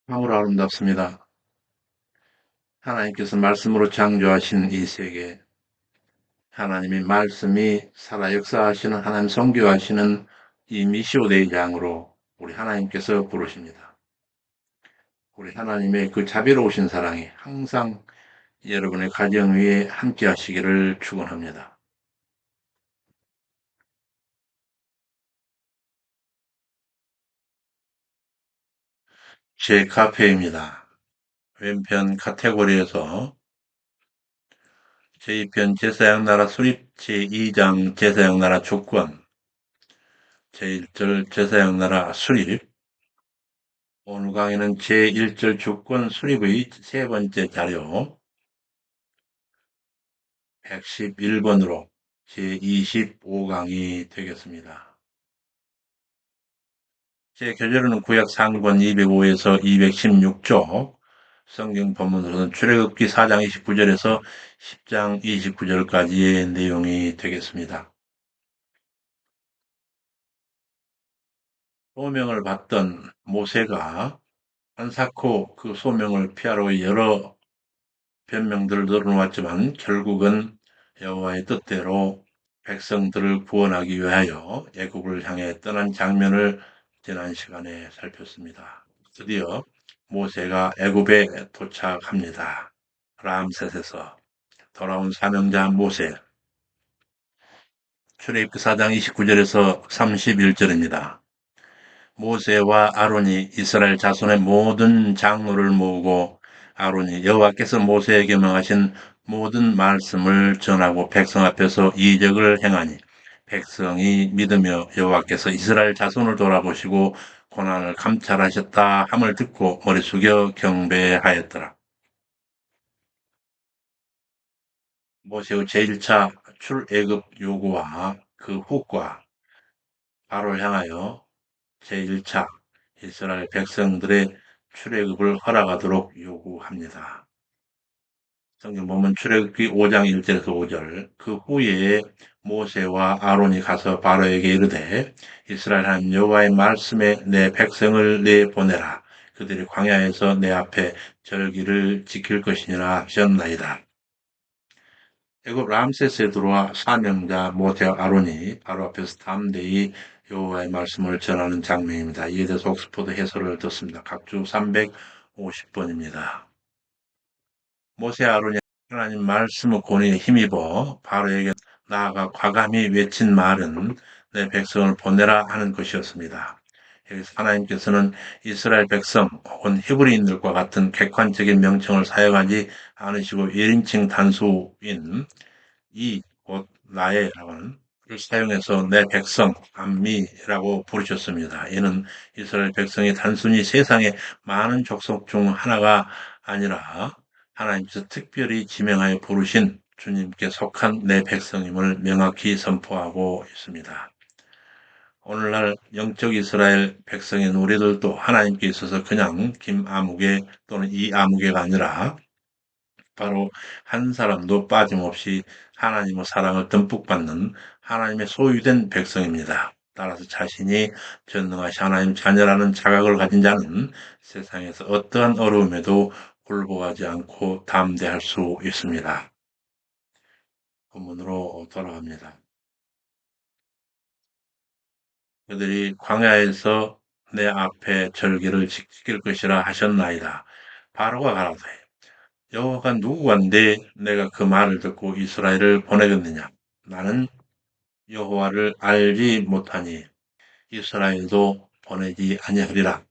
참으로 아름답습니다. 하나님께서 말씀으로 창조하신 이 세계, 하나님의 말씀이 살아 역사하시는 하나님 선교하시는 이 미시오 대장으로 우리 하나님께서 부르십니다. 우리 하나님의 그 자비로우신 사랑이 항상 여러분의 가정 위에 함께 하시기를 축원합니다. 제 카페입니다. 왼편 카테고리에서 제2편 제사장나라 수립 제2장 제사장나라 조건 제1절 제사장나라 수립 오늘 강의는 제1절 주권 수립의 세 번째 자료 111번으로 제25강이 되겠습니다. 제 교재로는 구약 상권 205에서 216쪽, 성경 본문으로는 출애굽기 4장 29절에서 10장 29절까지의 내용이 되겠습니다. 소명을 받던 모세가 안사코 그 소명을 피하러 여러 변명들을 늘어놓았지만 결국은 여호와의 뜻대로 백성들을 구원하기 위하여 애굽을 향해 떠난 장면을 지난 시간에 살폈습니다. 드디어 모세가 애굽에 도착합니다. 람셋에서 돌아온 사명자 모세. 출애굽기 4장 29절에서 31절입니다. 모세와 아론이 이스라엘 자손의 모든 장로를 모으고 아론이 여호와께서 모세에게 명하신 모든 말씀을 전하고 백성 앞에서 이적을 행하니 백성이 믿으며 여호와께서 이스라엘 자손을 돌아보시고 고난을 감찰하셨다 함을 듣고 머리 숙여 경배하였더라. 모세의 제1차 출애굽 요구와 그 후과 바로 향하여 제1차 이스라엘 백성들의 출애굽을 허락하도록 요구합니다. 성경 보면 출애굽기 5장 1절에서 5절 그 후에 모세와 아론이 가서 바로에게 이르되 이스라엘 하나님 여호와의 말씀에 내 백성을 내보내라 그들이 광야에서 내 앞에 절기를 지킬 것이니라 하셨나이다. 애굽 람세스에 들어와 사명자 모세와 아론이 바로 앞에서 담대히 여호와의 말씀을 전하는 장면입니다. 이에 대해서 옥스포드 해설을 듣습니다. 각주 350번입니다. 모세 아론이 하나님 말씀의 권위에 힘입어 바로에게 나아가 과감히 외친 말은 내 백성을 보내라 하는 것이었습니다. 여기서 하나님께서는 이스라엘 백성 혹은 히브리인들과 같은 객관적인 명칭을 사용하지 않으시고 1인칭 단수인 이 곧 나의라고 하는 를 사용해서 내 백성 암미라고 부르셨습니다. 이는 이스라엘 백성이 단순히 세상의 많은 족속 중 하나가 아니라 하나님께서 특별히 지명하여 부르신 주님께 속한 내 백성임을 명확히 선포하고 있습니다. 오늘날 영적 이스라엘 백성인 우리들도 하나님께 있어서 그냥 김아무개 또는 이아무개가 아니라 바로 한 사람도 빠짐없이 하나님의 사랑을 듬뿍 받는 하나님의 소유된 백성입니다. 따라서 자신이 전능하신 하나님 자녀라는 자각을 가진 자는 세상에서 어떠한 어려움에도 굴복하지 않고 담대할 수 있습니다. 본문으로 돌아갑니다. 그들이 광야에서 내 앞에 절기를 지킬 것이라 하셨나이다. 바로가 가라되 여호와가 누구간데 내가 그 말을 듣고 이스라엘을 보내겠느냐? 나는 여호와를 알지 못하니 이스라엘도 보내지 아니하리라.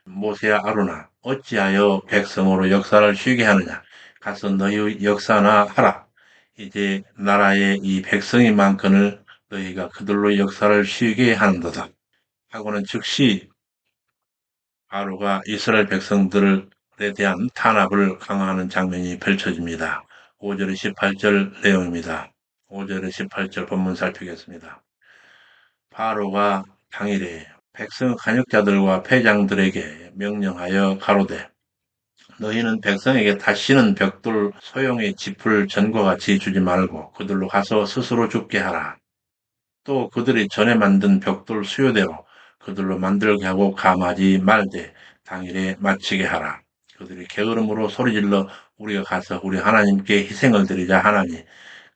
모세야 아로나 어찌하여 백성으로 역사를 쉬게 하느냐? 가서 너희 역사나 하라. 이제 나라의 이 백성이 많거늘 너희가 그들로 역사를 쉬게 하는도다. 하고는 즉시 바로가 이스라엘 백성들에 대한 탄압을 강화하는 장면이 펼쳐집니다. 5절에 18절 내용입니다. 5절에 18절 본문 살피겠습니다. 바로가 당일에 백성 간역자들과 패장들에게 명령하여 가로되 너희는 백성에게 다시는 벽돌 소용의 짚을 전과 같이 주지 말고 그들로 가서 스스로 죽게 하라. 또 그들이 전에 만든 벽돌 수요대로 그들로 만들게 하고 감하지 말되 당일에 마치게 하라. 그들이 게으름으로 소리질러 우리가 가서 우리 하나님께 희생을 드리자 하나니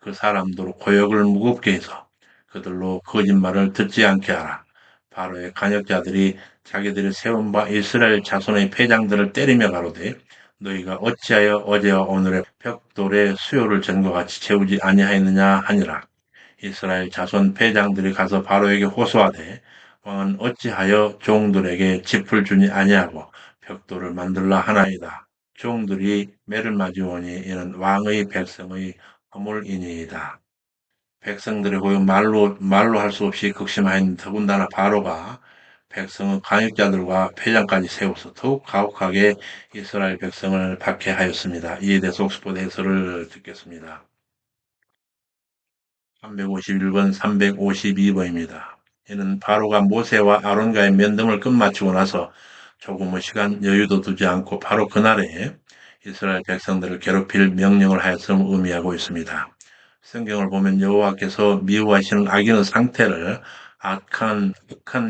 그 사람들로 고역을 무겁게 해서 그들로 거짓말을 듣지 않게 하라. 바로의 간역자들이 자기들이 세운 바 이스라엘 자손의 패장들을 때리며 가로되 너희가 어찌하여 어제와 오늘의 벽돌의 수요를 전과 같이 채우지 아니하였느냐 하니라. 이스라엘 자손 패장들이 가서 바로에게 호소하되 왕은 어찌하여 종들에게 짚을 주니 아니하고 벽돌을 만들라 하나이다. 종들이 매를 맞이오니 이는 왕의 백성의 허물이니이다. 백성들의 고용 말로 할 수 없이 극심하였는 더군다나 바로가 백성의 관역자들과 패장까지 세워서 더욱 가혹하게 이스라엘 백성을 박해하였습니다. 이에 대해서 옥스포드 해설을 듣겠습니다. 351번, 352번입니다. 이는 바로가 모세와 아론과의 면담을 끝마치고 나서 조금의 시간 여유도 두지 않고 바로 그날에 이스라엘 백성들을 괴롭힐 명령을 하였음을 의미하고 있습니다. 성경을 보면 여호와께서 미워하시는 악인의 상태를 악한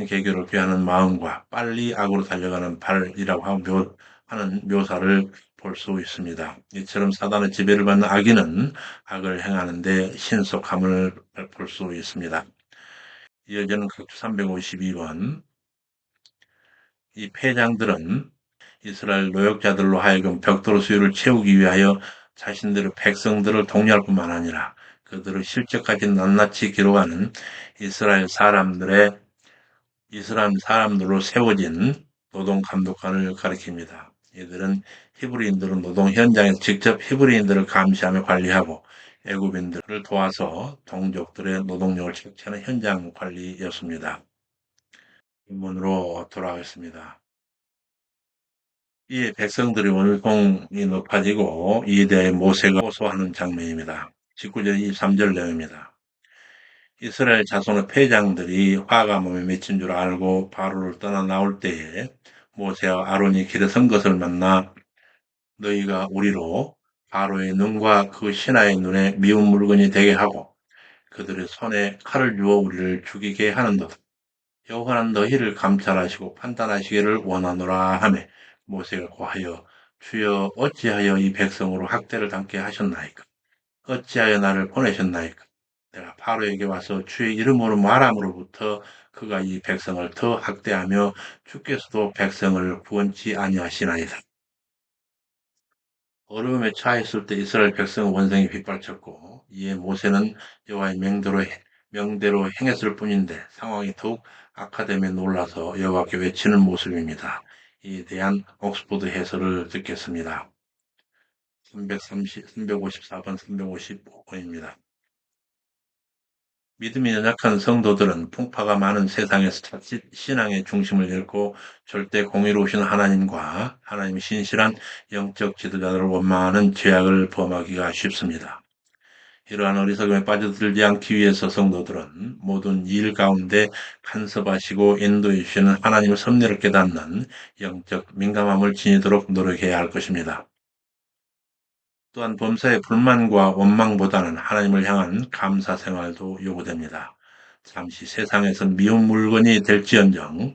계교를 피하는 마음과 빨리 악으로 달려가는 발이라고 하는 묘사를 볼 수 있습니다. 이처럼 사단의 지배를 받는 악인은 악을 행하는데 신속함을 볼 수 있습니다. 이어지는 각주 352번. 이 패장들은 이스라엘 노역자들로 하여금 벽돌 수요를 채우기 위하여 자신들의 백성들을 독려할 뿐만 아니라 그들의 실적까지 낱낱이 기록하는 이스라엘 사람들로 세워진 노동 감독관을 가리킵니다. 이들은 히브리인들은 노동 현장에서 직접 히브리인들을 감시하며 관리하고 애굽인들을 도와서 동족들의 노동력을 채취하는 현장 관리였습니다. 본문으로 돌아가겠습니다. 이에 백성들의 원통이 높아지고 이에 대해 모세가 호소하는 장면입니다. 19절 23절 내용입니다. 이스라엘 자손의 패장들이 화가 몸에 맺힌 줄 알고 바로를 떠나 나올 때에 모세와 아론이 길에 선 것을 만나 너희가 우리로 바로의 눈과 그 신하의 눈에 미운 물건이 되게 하고 그들의 손에 칼을 주어 우리를 죽이게 하는도다. 여호와는 너희를 감찰하시고 판단하시기를 원하노라 하매 모세가 고하여 주여 어찌하여 이 백성으로 학대를 당케 하셨나이까 어찌하여 나를 보내셨나이까 내가 바로에게 와서 주의 이름으로 말함으로부터 그가 이 백성을 더 학대하며 주께서도 백성을 구원치 아니하시나이다. 어려움에 처했을 때 이스라엘 백성은 원성이 빗발쳤고 이에 모세는 여호와의 명대로 행했을 뿐인데 상황이 더욱 악화됨에 놀라서 여호와께 외치는 모습입니다. 이에 대한 옥스포드 해설을 듣겠습니다. 354번, 355번입니다. 믿음이 연약한 성도들은 풍파가 많은 세상에서 자칫 신앙의 중심을 잃고 절대 공의로우신 하나님과 하나님의 신실한 영적 지도자들을 원망하는 죄악을 범하기가 쉽습니다. 이러한 어리석음에 빠져들지 않기 위해서 성도들은 모든 일 가운데 간섭하시고 인도해 주시는 하나님의 섭리를 깨닫는 영적 민감함을 지니도록 노력해야 할 것입니다. 또한 범사의 불만과 원망보다는 하나님을 향한 감사 생활도 요구됩니다. 잠시 세상에서 미운 물건이 될지언정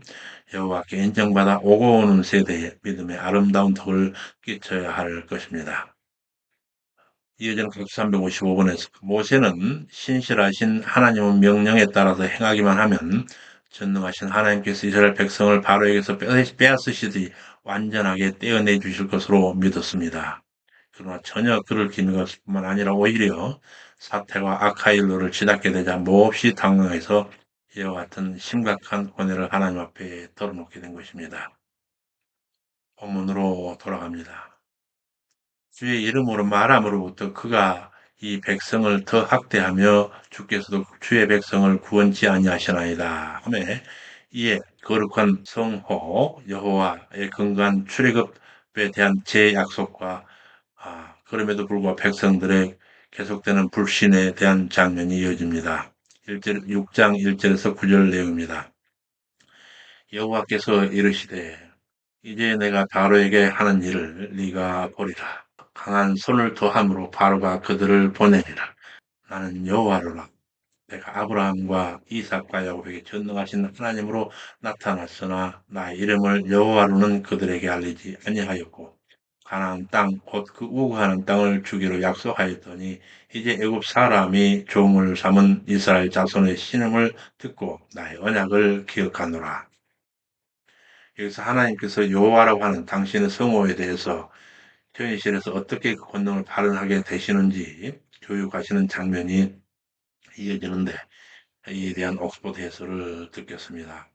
여호와께 인정받아 오고 오는 세대에 믿음의 아름다운 덕을 끼쳐야 할 것입니다. 이어지는 각주 355번에서 모세는 신실하신 하나님의 명령에 따라서 행하기만 하면 전능하신 하나님께서 이스라엘 백성을 바로에게서 빼앗으시듯이 완전하게 떼어내 주실 것으로 믿었습니다. 그러나 전혀 그를 기는 것뿐만 아니라 오히려 사태가 악화일로를 치닫게 되자 몹시 당황해서 이와 같은 심각한 고뇌를 하나님 앞에 털어놓게 된 것입니다. 본문으로 돌아갑니다. 주의 이름으로 말함으로부터 그가 이 백성을 더 학대하며 주께서도 주의 백성을 구원치 아니하시나이다 하매 이에 거룩한 성호 여호와의 근거한 출애굽에 대한 제 약속과 그럼에도 불구하고 백성들의 계속되는 불신에 대한 장면이 이어집니다. 6장 1절에서 9절 내용입니다. 여호와께서 이르시되 이제 내가 바로에게 하는 일을 네가 보리라. 강한 손을 더함으로 바로가 그들을 보내리라. 나는 여호와로라. 내가 아브라함과 이삭과 야곱에게 전능하신 하나님으로 나타났으나 나의 이름을 여호와로는 그들에게 알리지 아니하였고 가나안 땅 곧 그 우고하는 땅을 주기로 약속하였더니 이제 애굽 사람이 종을 삼은 이스라엘 자손의 신음을 듣고 나의 언약을 기억하노라. 여기서 하나님께서 여호와라고 하는 당신의 성호에 대해서 현실에서 어떻게 그 권능을 발현하게 되시는지 교육하시는 장면이 이어지는데 이에 대한 옥스퍼드 해설을 듣겠습니다.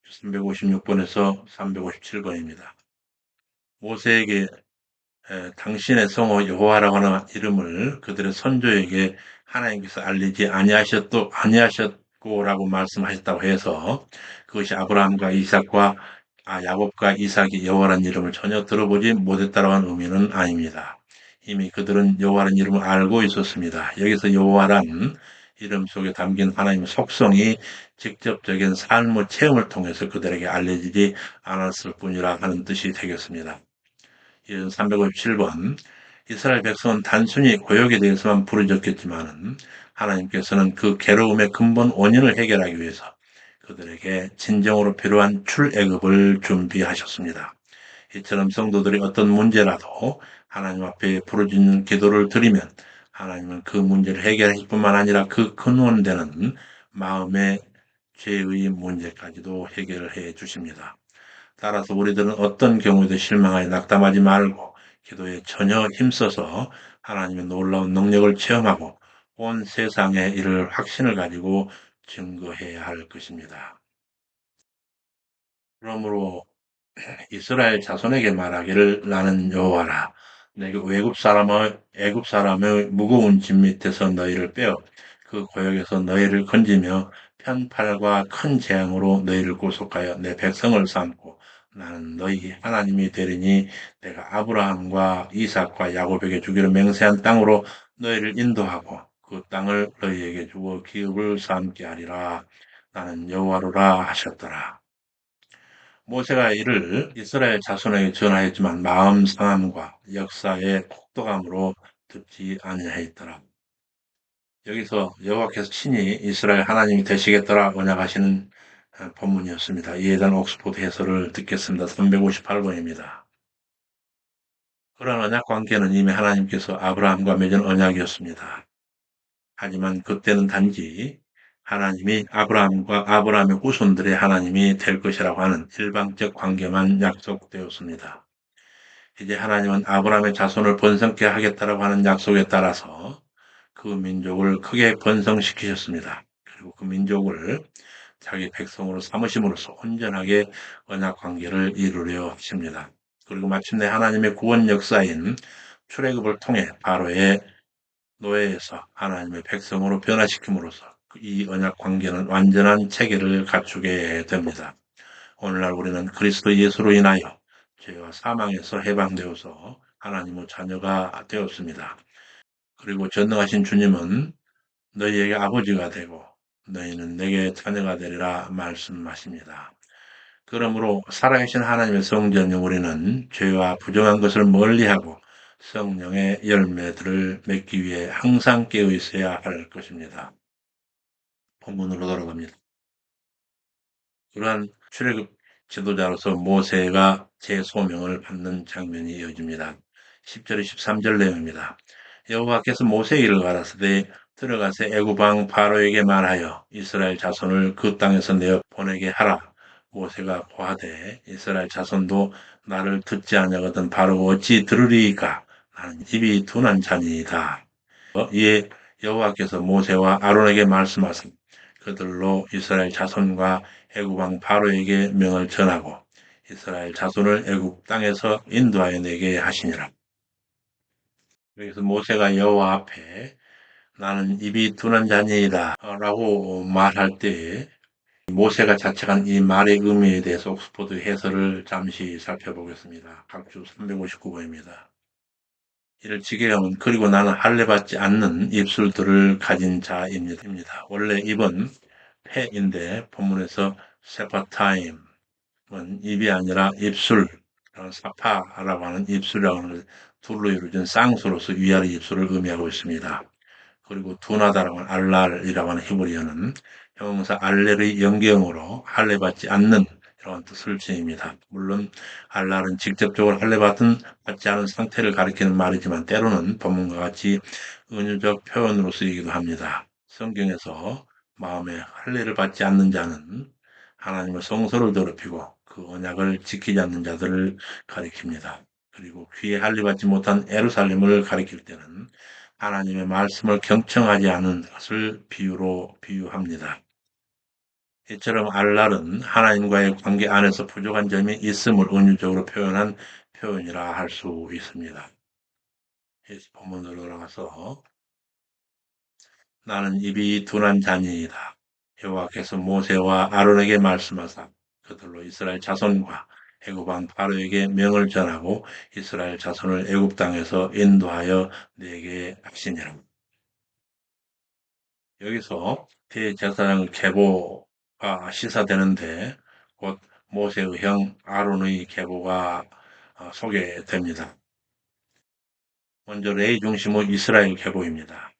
356번에서 357번입니다. 모세에게 당신의 성호 여호와라고 하는 이름을 그들의 선조에게 하나님께서 알리지 아니하셨고라고 말씀하셨다고 해서 그것이 아브라함과 이삭과 야곱과 이삭이 여호와라는 이름을 전혀 들어보지 못했다라는 의미는 아닙니다. 이미 그들은 여호와라는 이름을 알고 있었습니다. 여기서 여호와란 이름 속에 담긴 하나님의 속성이 직접적인 삶의 체험을 통해서 그들에게 알려지지 않았을 뿐이라 하는 뜻이 되겠습니다. 357번 이스라엘 백성은 단순히 고역에 대해서만 부르짖겠지만 하나님께서는 그 괴로움의 근본 원인을 해결하기 위해서 그들에게 진정으로 필요한 출애굽을 준비하셨습니다. 이처럼 성도들이 어떤 문제라도 하나님 앞에 부르짖는 기도를 드리면 하나님은 그 문제를 해결하실 뿐만 아니라 그 근원되는 마음의 죄의 문제까지도 해결을 해 주십니다. 따라서 우리들은 어떤 경우에도 실망하여 낙담하지 말고 기도에 전혀 힘써서 하나님의 놀라운 능력을 체험하고 온 세상에 이를 확신을 가지고 증거해야 할 것입니다. 그러므로 이스라엘 자손에게 말하기를 나는 여호와라. 내가 애굽 사람의 무거운 짐 밑에서 너희를 빼어 그 고역에서 너희를 건지며 편팔과 큰 재앙으로 너희를 구속하여 내 백성을 삼고 나는 너희 하나님이 되리니 내가 아브라함과 이삭과 야곱에게 주기로 맹세한 땅으로 너희를 인도하고 그 땅을 너희에게 주어 기업을 삼게 하리라. 나는 여호와로라 하셨더라. 모세가 이를 이스라엘 자손에게 전하였지만 마음 상함과 역사의 혹독함으로 듣지 아니하였더라. 여기서 여호와께서 친히 이스라엘 하나님이 되시겠더라 언약하시는 본문이었습니다. 이에 대한 옥스포드 해설을 듣겠습니다. 358번입니다. 그런 언약 관계는 이미 하나님께서 아브라함과 맺은 언약이었습니다. 하지만 그때는 단지 하나님이 아브라함의 후손들의 하나님이 될 것이라고 하는 일방적 관계만 약속되었습니다. 이제 하나님은 아브라함의 자손을 번성케 하겠다라고 하는 약속에 따라서 그 민족을 크게 번성시키셨습니다. 그리고 그 민족을 자기 백성으로 삼으심으로써 온전하게 언약 관계를 이루려 하십니다. 그리고 마침내 하나님의 구원 역사인 출애굽을 통해 바로의 노예에서 하나님의 백성으로 변화시킴으로써 이 언약 관계는 완전한 체계를 갖추게 됩니다. 오늘날 우리는 그리스도 예수로 인하여 죄와 사망에서 해방되어서 하나님의 자녀가 되었습니다. 그리고 전능하신 주님은 너희에게 아버지가 되고 너희는 내게 자녀가 되리라 말씀하십니다. 그러므로 살아계신 하나님의 성전에 우리는 죄와 부정한 것을 멀리하고 성령의 열매들을 맺기 위해 항상 깨어 있어야 할 것입니다. 본문으로 돌아갑니다. 그러한 출애굽 지도자로서 모세가 재소명을 받는 장면이 이어집니다. 10절 13절 내용입니다. 여호와께서 모세에게 가라사대 들어가서 애굽 왕 바로에게 말하여 이스라엘 자손을 그 땅에서 내어 보내게 하라. 모세가 고하되 이스라엘 자손도 나를 듣지 아니하거든 바로 어찌 들으리이까 나는 입이 둔한 자니이다. 이에 여호와께서 모세와 아론에게 말씀하신 그들로 이스라엘 자손과 애굽 왕 바로에게 명을 전하고 이스라엘 자손을 애굽 땅에서 인도하여 내게 하시니라. 그래서 모세가 여호와 앞에 나는 입이 둔한 자니이다 라고 말할 때 모세가 자책한 이 말의 의미에 대해서 옥스퍼드 해설을 잠시 살펴보겠습니다. 각주 359번입니다. 이를 지게하면 그리고 나는 할례받지 않는 입술들을 가진 자입니다. 원래 입은 폐인데 본문에서 세파타임은 입이 아니라 입술, 사파라고 하는 입술이라고 하는 둘로 이루어진 쌍수로서 위아래 입술을 의미하고 있습니다. 그리고 둔하다라고 하는 알랄이라고 하는 히브리어는 형용사 알렐의 연경으로 할례받지 않는 이런 뜻을 지닙니다. 물론 알랄은 직접적으로 받지 않은 상태를 가리키는 말이지만 때로는 본문과 같이 은유적 표현으로 쓰이기도 합니다. 성경에서 마음에 할례를 받지 않는 자는 하나님의 성소를 더럽히고 그 언약을 지키지 않는 자들을 가리킵니다. 그리고 귀에 할례받지 못한 예루살렘을 가리킬 때는 하나님의 말씀을 경청하지 않은 것을 비유합니다. 이처럼 알랄은 하나님과의 관계 안에서 부족한 점이 있음을 은유적으로 표현한 표현이라 할 수 있습니다. 본문으로 돌아가서 나는 입이 둔한 자니이다. 여호와께서 모세와 아론에게 말씀하사 그들로 이스라엘 자손과 애굽 왕 바로에게 명을 전하고 이스라엘 자손을 애굽 땅에서 인도하여 내게 하시니라. 여기서 대제사장 계보가 시사되는데 곧 모세의 형 아론의 계보가 소개됩니다. 먼저 레위 중심의 이스라엘 계보입니다.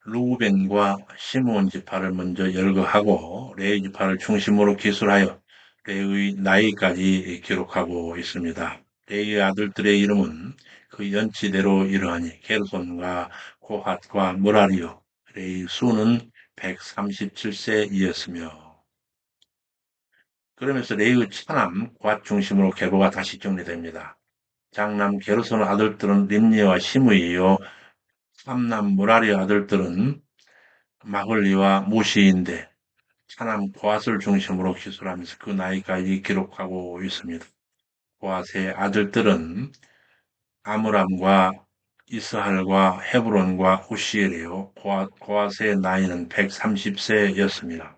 루벤과 시므온 지파를 먼저 열거하고 레위 지파를 중심으로 기술하여 레위의 나이까지 기록하고 있습니다. 레위의 아들들의 이름은 그 연치대로 이러하니 게르손과 고핫과 무라리요. 레위 수는 137세이었으며 그러면서 레위의 차남 갓 중심으로 계보가 다시 정리됩니다. 장남 게르손의 아들들은 림니와 시므이요. 삼남 무라리의 아들들은 마글리와 무시인데 차남 고앗을 중심으로 기술하면서 그 나이까지 기록하고 있습니다. 고앗의 아들들은 아므람과 이스할과 헤브론과 우시엘이요. 고앗의 나이는 130세였습니다.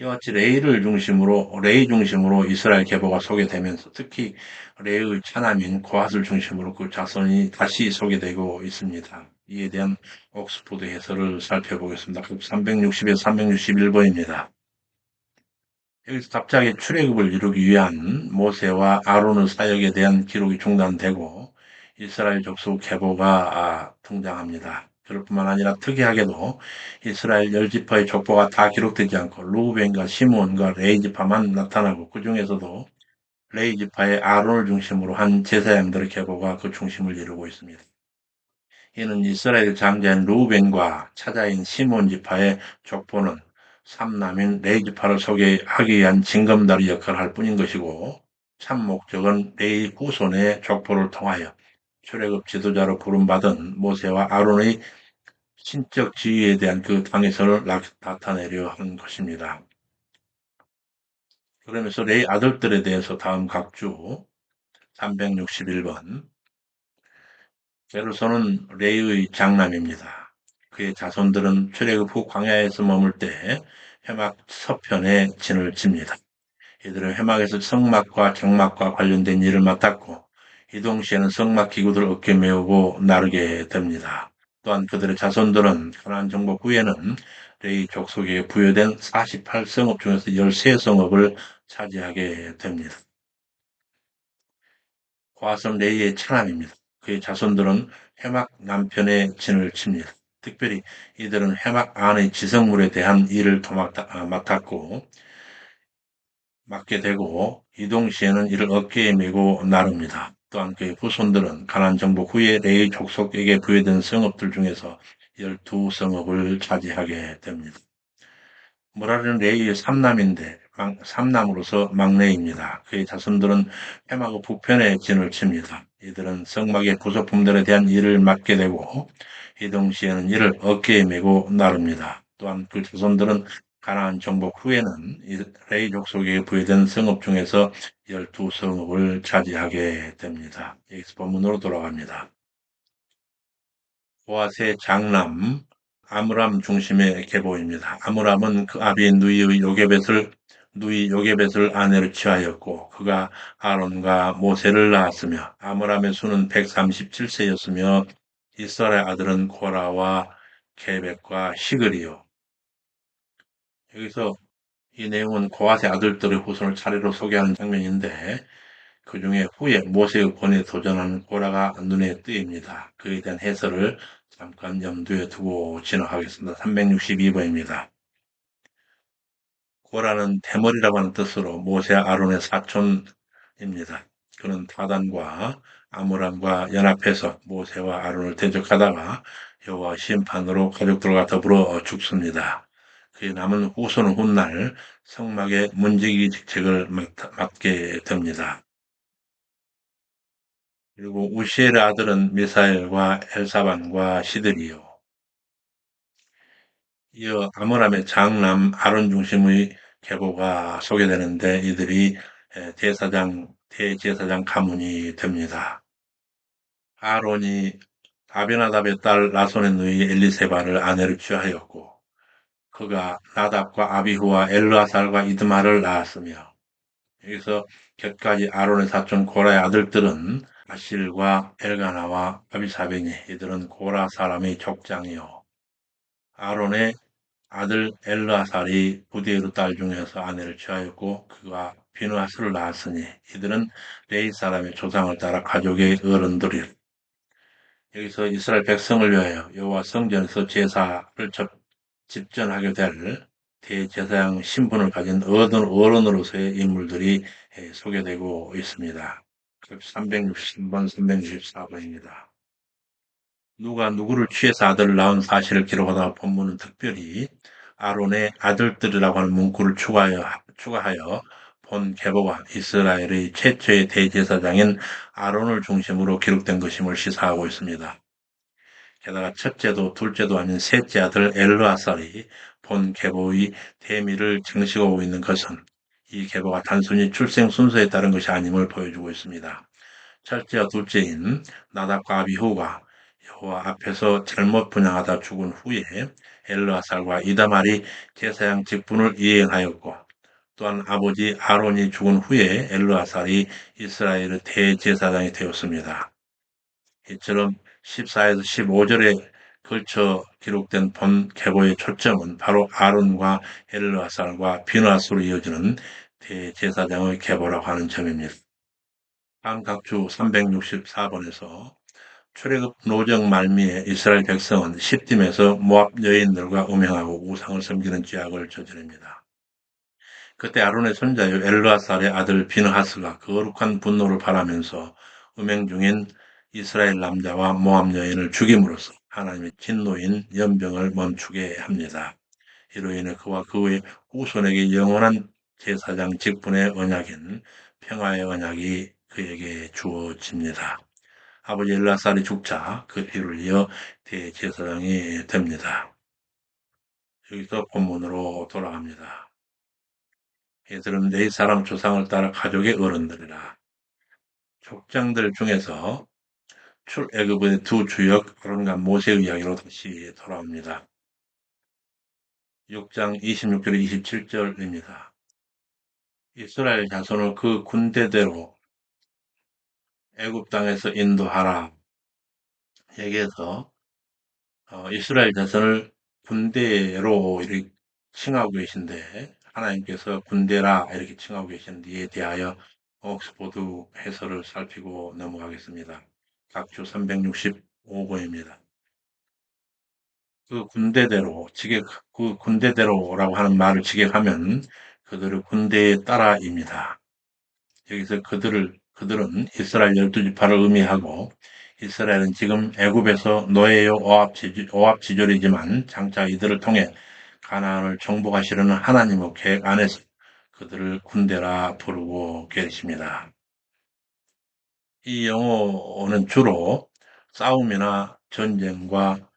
이와 같이 레이 중심으로 이스라엘 계보가 소개되면서 특히 레이의 차남인 고앗을 중심으로 그 자손이 다시 소개되고 있습니다. 이에 대한 옥스포드 해설을 살펴보겠습니다. 360에서 361번입니다. 여기서 갑자기 출애굽을 이루기 위한 모세와 아론의 사역에 대한 기록이 중단되고 이스라엘 족속 계보가 등장합니다. 그럴 뿐만 아니라 특이하게도 이스라엘 열 지파의 족보가 다 기록되지 않고 루벤과 시몬과 레이 지파만 나타나고 그 중에서도 레이 지파의 아론을 중심으로 한 제사장들의 계보가 그 중심을 이루고 있습니다. 이는 이스라엘 장자인 루벤과 차자인 시몬 지파의 족보는 삼남인 레이 지파를 소개하기 위한 징검다리 역할을 할 뿐인 것이고 참 목적은 레이 후손의 족보를 통하여 출애굽 지도자로 부름받은 모세와 아론의 신적 지위에 대한 그 당위성을 나타내려 하는 것입니다. 그러면서 레이 아들들에 대해서 다음 각주 361번 게르손은 레이의 장남입니다. 그의 자손들은 출애굽 후 광야에서 머물 때 회막 서편에 진을 칩니다. 이들은 회막에서 성막과 장막과 관련된 일을 맡았고 이 동시에는 성막 기구들을 어깨 메우고 나르게 됩니다. 또한 그들의 자손들은 가나안 정복 후에는 레이 족속에 부여된 48성읍 중에서 13성읍을 차지하게 됩니다. 고아선 레이의 차남입니다. 그의 자손들은 해막 남편의 진을 칩니다. 특별히 이들은 해막 안의 지성물에 대한 일을 맡게 되고 이 동시에는 이를 어깨에 메고 나릅니다. 또한 그의 후손들은 가나안 정복 후에 레이 족속에게 부여된 성읍들 중에서 12성읍을 차지하게 됩니다. 무라리는 레이의 삼남인데 삼남으로서 막내입니다. 그의 자손들은 해마고 북편에 진을 칩니다. 이들은 성막의 부속품들에 대한 일을 맡게 되고 이 동시에는 이를 어깨에 메고 나릅니다. 또한 그 자손들은 가나안 정복 후에는 레이 족속에 부여된 성읍 중에서 12성읍을 차지하게 됩니다. 여기서 본문으로 돌아갑니다. 고앗의 장남 아므람 중심의 계보입니다. 아므람은 그 아비 누이 요게벳을 아내로 취하였고 그가 아론과 모세를 낳았으며 아므람의 수는 137세였으며 이스라엘 아들은 고라와 게벳과 시글이요. 여기서 이 내용은 고앗의 아들들의 후손을 차례로 소개하는 장면인데 그중에 후에 모세의 권위에 도전하는 고라가 눈에 띄입니다. 그에 대한 해설을 잠깐 염두에 두고 지나가겠습니다. 362번입니다. 고라는 대머리라고 하는 뜻으로 모세와 아론의 사촌입니다. 그는 다단과 아므람과 연합해서 모세와 아론을 대적하다가 여호와 심판으로 가족들과 더불어 죽습니다. 그의 남은 후손은 훗날 성막의 문지기 직책을 맡게 됩니다. 그리고 우시엘의 아들은 미사엘과 엘사반과 시들이요. 이어 아므람의 장남 아론 중심의 계보가 소개되는데 이들이 대제사장 가문이 됩니다. 아론이 아비나답의 딸 라손의 누이 엘리세바를 아내로 취하였고 그가 나답과 아비후와 엘르아살과 이드마를 낳았으며 여기서 곁가지 아론의 사촌 고라의 아들들은 아실과 엘가나와 아비사베니 이들은 고라 사람의 족장이요 아론의 아들 엘르아살이 부디에르 딸 중에서 아내를 취하였고 그가 비느하스를 낳았으니 이들은 레이 사람의 조상을 따라 가족의 어른들이라. 여기서 이스라엘 백성을 위하여 여호와 성전에서 제사를 집전하게 될 대제사장 신분을 가진 어른으로서의 인물들이 소개되고 있습니다. 360번, 364번입니다. 누가 누구를 취해서 아들을 낳은 사실을 기록하다 본문은 특별히 아론의 아들들이라고 하는 문구를 추가하여 본 계보가 이스라엘의 최초의 대제사장인 아론을 중심으로 기록된 것임을 시사하고 있습니다. 게다가 첫째도 둘째도 아닌 셋째 아들 엘르아살이 본 계보의 대미를 증식하고 있는 것은 이 계보가 단순히 출생 순서에 따른 것이 아님을 보여주고 있습니다. 첫째와 둘째인 나답과 아비후가 여호와 앞에서 잘못 분양하다 죽은 후에 엘르아살과 이다말이 제사장 직분을 이행하였고 또한 아버지 아론이 죽은 후에 엘르아살이 이스라엘의 대제사장이 되었습니다. 이처럼 14에서 15절에 걸쳐 기록된 본 계보의 초점은 바로 아론과 엘르아살과 비느하스로 이어지는 대제사장의 계보라고 하는 점입니다. 다음 각주 364번에서 출애굽 노정 말미에 이스라엘 백성은 시딤에서 모압 여인들과 음행하고 우상을 섬기는 죄악을 저지릅니다. 그때 아론의 손자요 엘르아살의 아들 비느하스가 거룩한 분노를 발하면서 음행 중인 이스라엘 남자와 모압 여인을 죽임으로써 하나님의 진노인 연병을 멈추게 합니다. 이로 인해 그와 그의 후손에게 영원한 제사장 직분의 언약인 평화의 언약이 그에게 주어집니다. 아버지 엘라살이 죽자 그 뒤를 이어 대제사장이 됩니다. 여기서 본문으로 돌아갑니다. 이들은 네 사람 조상을 따라 가족의 어른들이라. 족장들 중에서 출애굽의 두 주역 아론과 모세의 이야기로 다시 돌아옵니다. 6장 26절 27절입니다. 이스라엘 자손을 그 군대대로 애굽 땅에서 인도하라. 여기에서 이스라엘 자손을 군대로 이렇게 칭하고 계신데 하나님께서 군대라 이렇게 칭하고 계시는데 이에 대하여 옥스포드 해설을 살피고 넘어가겠습니다. 각주 365번입니다. 그 군대대로라고 하는 말을 직역하면 그들의 군대의 따라입니다. 여기서 그들은 이스라엘 12지파를 의미하고 이스라엘은 지금 애굽에서 노예요 오합지졸이지만 장차 이들을 통해 가나안을 정복하시려는 하나님의 계획 안에서 그들을 군대라 부르고 계십니다. 이 용어는 주로 싸움이나 전쟁과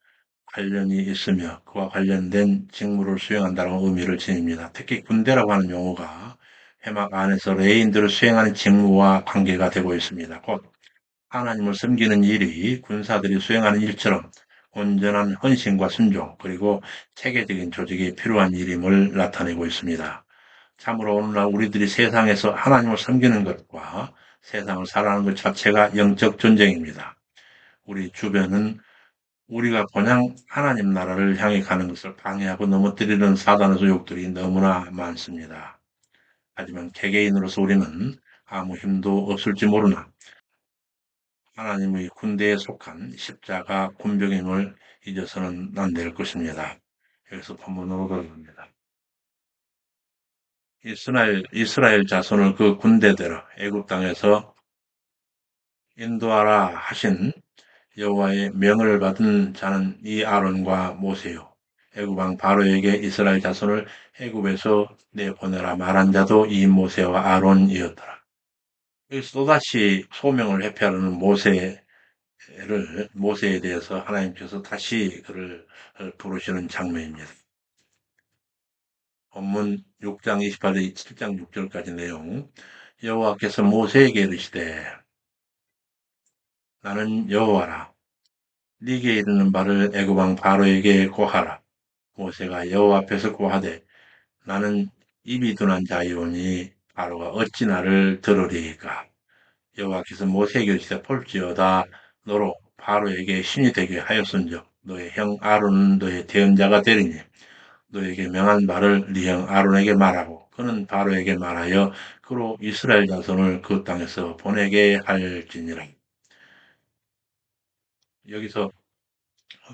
관련이 있으며 그와 관련된 직무를 수행한다는 의미를 지닙니다. 특히 군대라고 하는 용어가 회막 안에서 레인들을 수행하는 직무와 관계가 되고 있습니다. 곧 하나님을 섬기는 일이 군사들이 수행하는 일처럼 온전한 헌신과 순종 그리고 체계적인 조직이 필요한 일임을 나타내고 있습니다. 참으로 오늘날 우리들이 세상에서 하나님을 섬기는 것과 세상을 살아가는 것 자체가 영적 전쟁입니다. 우리 주변은 우리가 그냥 하나님 나라를 향해 가는 것을 방해하고 넘어뜨리는 사단의 소욕들이 너무나 많습니다. 하지만 개개인으로서 우리는 아무 힘도 없을지 모르나 하나님의 군대에 속한 십자가 군병임을 잊어서는 안 될 것입니다. 여기서 본문으로 돌아갑니다. 이스라엘 자손을 그 군대대로 애굽 땅에서 인도하라 하신 여호와의 명을 받은 자는 이 아론과 모세요. 애굽 왕 바로에게 이스라엘 자손을 애굽에서 내보내라 말한 자도 이 모세와 아론이었더라. 여기서 또다시 소명을 회피하려는 모세에 대해서 하나님께서 다시 그를 부르시는 장면입니다. 본문 6장 28절 7장 6절까지 내용. 여호와께서 모세에게 이르시되 나는 여호와라. 네게 이르는 바를 애굽 왕 바로에게 고하라. 모세가 여호와 앞에서 고하되 나는 입이 둔한 자이오니 바로가 어찌 나를 들으리이까. 여호와께서 모세에게 이르시되 볼지어다 너로 바로에게 신이 되게 하였은즉 너의 형 아론은 너의 대언자가 되리니 너에게 명한 바를 네 형 아론에게 말하고 그는 바로에게 말하여 그로 이스라엘 자손을 그 땅에서 보내게 할지니라. 여기서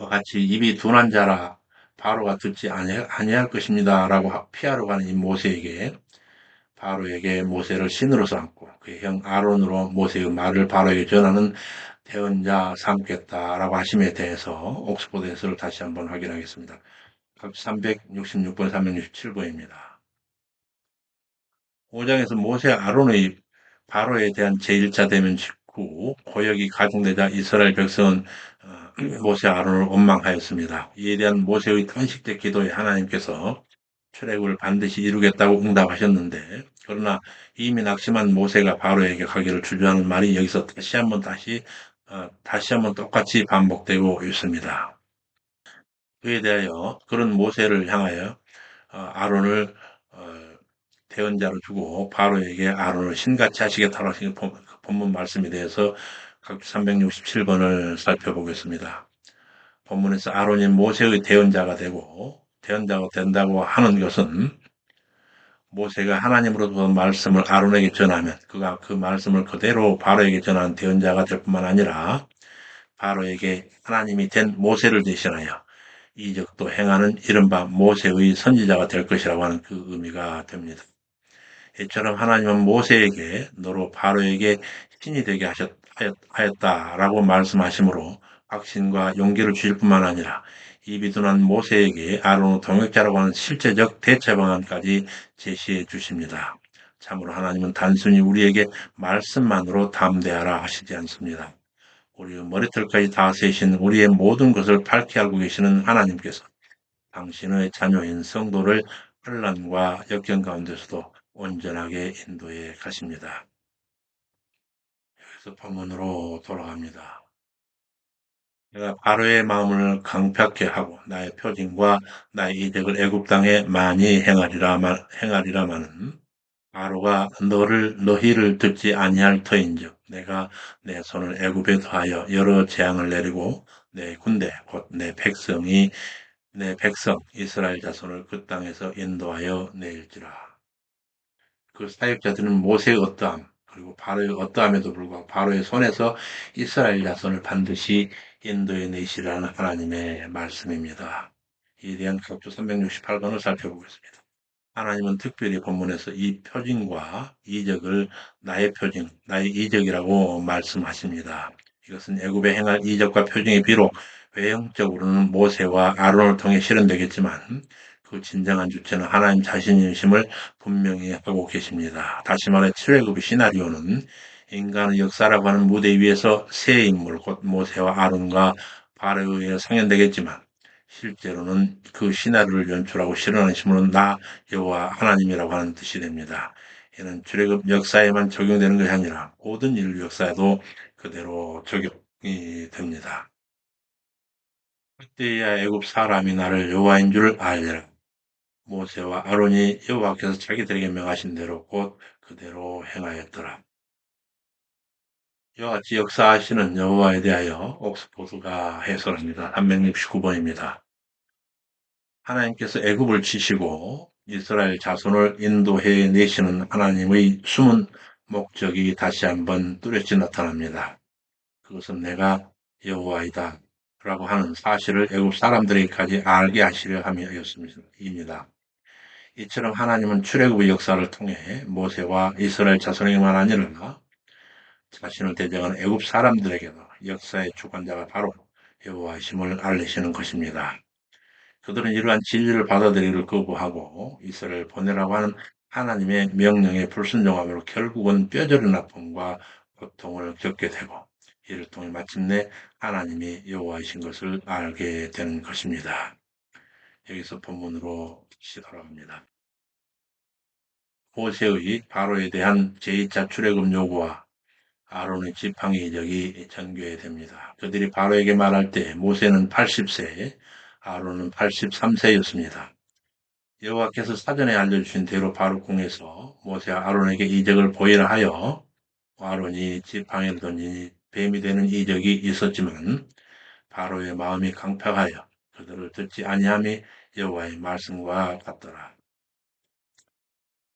같이 입이 둔한 자라 바로가 듣지 아니할 것입니다라고 피하러 가는 이 모세에게 바로에게 모세를 신으로 삼고 그의 형 아론으로 모세의 말을 바로에게 전하는 대언자 삼겠다라고 하심에 대해서 옥스포드 해설을 다시 한번 확인하겠습니다. 366번, 367번입니다. 5장에서 모세 아론의 바로에 대한 제1차 대면 직후 고역이 가중되자 이스라엘 백성은 모세 아론을 원망하였습니다. 이에 대한 모세의 탄식대 기도에 하나님께서 출애굽을 반드시 이루겠다고 응답하셨는데 그러나 이미 낙심한 모세가 바로에게 가기를 주저하는 말이 여기서 다시 한번 똑같이 반복되고 있습니다. 그에 대하여 그런 모세를 향하여 아론을 대언자로 주고 바로에게 아론을 신같이 하시겠다고 하신 본문 말씀에 대해서 각 367번을 살펴보겠습니다. 본문에서 아론이 모세의 대언자가 된다고 하는 것은 모세가 하나님으로부터 말씀을 아론에게 전하면 그가 그 말씀을 그대로 바로에게 전하는 대언자가 될 뿐만 아니라 바로에게 하나님이 된 모세를 대신하여 이적도 행하는 이른바 모세의 선지자가 될 것이라고 하는 그 의미가 됩니다. 이처럼 하나님은 모세에게 너로 바로에게 신이 되게 하였다라고 말씀하시므로 확신과 용기를 주실 뿐만 아니라 이 비둔한 모세에게 아론의 동역자라고 하는 실제적 대처 방안까지 제시해 주십니다. 참으로 하나님은 단순히 우리에게 말씀만으로 담대하라 하시지 않습니다. 우리의 머리털까지 다 세신 우리의 모든 것을 밝히 알고 계시는 하나님께서 당신의 자녀인 성도를 환난과 역경 가운데서도 온전하게 인도해 가십니다. 그래서 본문으로 돌아갑니다. 내가 바로의 마음을 강팍케 하고 나의 표징과 나의 이적을 애굽 땅에 많이 행하리라마는 바로가 너희를 듣지 아니할 터인즉 내가 내 손을 애굽에 더하여 여러 재앙을 내리고 내 군대 곧 내 백성 이스라엘 자손을 그 땅에서 인도하여 내일지라. 그 사역자들은 모세의 어떠함 그리고 바로의 어떠함에도 불구하고 바로의 손에서 이스라엘 자손을 반드시 인도해 내시라는 하나님의 말씀입니다. 이에 대한 각주 368번을 살펴보겠습니다. 하나님은 특별히 본문에서 이 표징과 이적을 나의 표징, 나의 이적이라고 말씀하십니다. 이것은 애굽에 행할 이적과 표징이 비록 외형적으로는 모세와 아론을 통해 실현되겠지만 그 진정한 주체는 하나님 자신이심을 분명히 하고 계십니다. 다시 말해 출애굽의 시나리오는 인간의 역사라고 하는 무대 위에서 새 인물 곧 모세와 아론과 바로에 의해 상연되겠지만 실제로는 그 시나리오를 연출하고 실현하는 신문은 나 여호와 하나님이라고 하는 뜻이 됩니다. 이는 출애굽 역사에만 적용되는 것이 아니라 모든 인류 역사에도 그대로 적용이 됩니다. 그때야 애굽 사람이 나를 여호와인 줄 알리라. 모세와 아론이 여호와께서 자기들에게 명하신 대로 곧 그대로 행하였더라. 이와 같이 역사하시는 여호와에 대하여 옥스포드가 해설합니다. 369번입니다. 하나님께서 애굽을 치시고 이스라엘 자손을 인도해 내시는 하나님의 숨은 목적이 다시 한번 뚜렷이 나타납니다. 그것은 내가 여호와이다 라고 하는 사실을 애굽 사람들에게까지 알게 하시려 함이었습니다. 이처럼 하나님은 출애굽의 역사를 통해 모세와 이스라엘 자손에게만 아니라 자신을 대적하는 애굽 사람들에게도 역사의 주관자가 바로 여호와이심을 알리시는 것입니다. 그들은 이러한 진리를 받아들이기를 거부하고 이스라엘을 보내라고 하는 하나님의 명령에 불순종함으로 결국은 뼈저린 아픔과 고통을 겪게 되고 이를 통해 마침내 하나님이 여호와이신 것을 알게 되는 것입니다. 여기서 본문으로 다시 돌아갑니다. 모세의 바로에 대한 제2차 출애굽 요구와 아론의 지팡이 이적이 전개됩니다. 그들이 바로에게 말할 때 모세는 80세, 아론은 83세였습니다. 여호와께서 사전에 알려주신 대로 바로 궁에서 모세와 아론에게 이적을 보이라 하여 아론이 지팡이를 던지니 뱀이 되는 이적이 있었지만 바로의 마음이 강팍하여 그들을 듣지 아니함이 여호와의 말씀과 같더라.